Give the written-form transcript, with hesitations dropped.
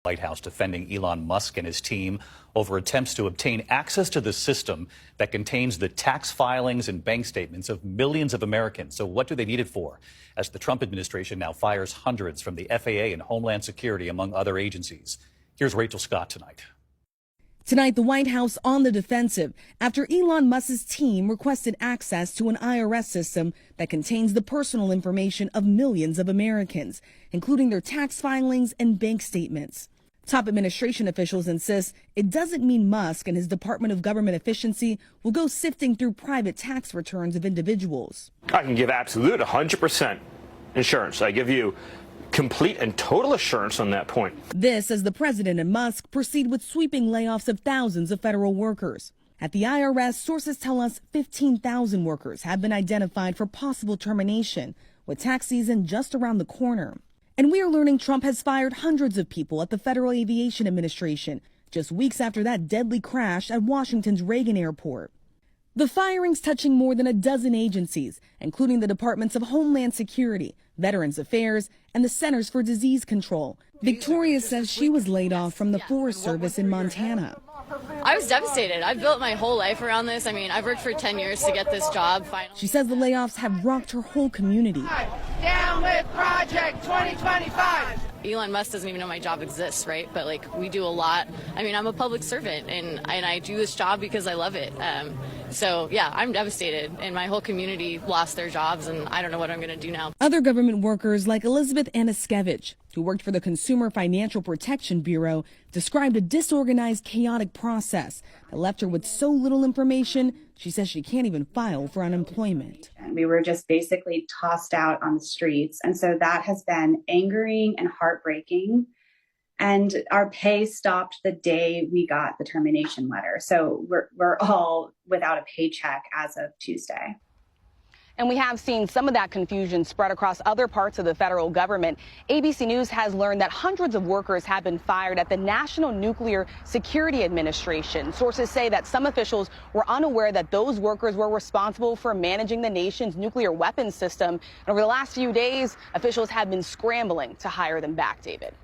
White House defending Elon Musk and his team over attempts to obtain access to the system that contains the tax filings and bank statements of millions of Americans. So what do they need it for? As the Trump administration now fires hundreds from the FAA and Homeland Security, among other agencies. Here's Rachel Scott tonight. Tonight, the White House on the defensive after Elon Musk's team requested access to an IRS system that contains the personal information of millions of Americans, including their tax filings and bank statements. Top administration officials insist it doesn't mean Musk and his Department of Government Efficiency will go sifting through private tax returns of individuals. I can give absolute 100% insurance. I give you complete and total assurance on that point. This as the president and Musk proceed with sweeping layoffs of thousands of federal workers. At the IRS, sources tell us 15,000 workers have been identified for possible termination, with tax season just around the corner. And we are learning Trump has fired hundreds of people at the Federal Aviation Administration just weeks after that deadly crash at Washington's Reagan Airport. The firings touching more than a dozen agencies, including the Departments of Homeland Security, Veterans Affairs, and the Centers for Disease Control. Victoria says she was laid off from the Forest Service in Montana. I was devastated. I've built my whole life around this. I mean, I've worked for 10 years to get this job. Finally. She says the layoffs have rocked her whole community. Down with Project 2025. Elon Musk doesn't even know my job exists, right? But like, we do a lot. I mean, I'm a public servant and I do this job because I love it. So yeah, I'm devastated and my whole community lost their jobs and I don't know what I'm going to do now. Other government workers like Elizabeth Anaskevich, who worked for the Consumer Financial Protection Bureau, described a disorganized, chaotic process that left her with so little information, she says she can't even file for unemployment. We were just basically tossed out on the streets. And so that has been angering and heartbreaking. And our pay stopped the day we got the termination letter. So we're all without a paycheck as of Tuesday. And we have seen some of that confusion spread across other parts of the federal government. ABC News has learned that hundreds of workers have been fired at the National Nuclear Security Administration. Sources say that some officials were unaware that those workers were responsible for managing the nation's nuclear weapons system. And over the last few days, officials have been scrambling to hire them back, David.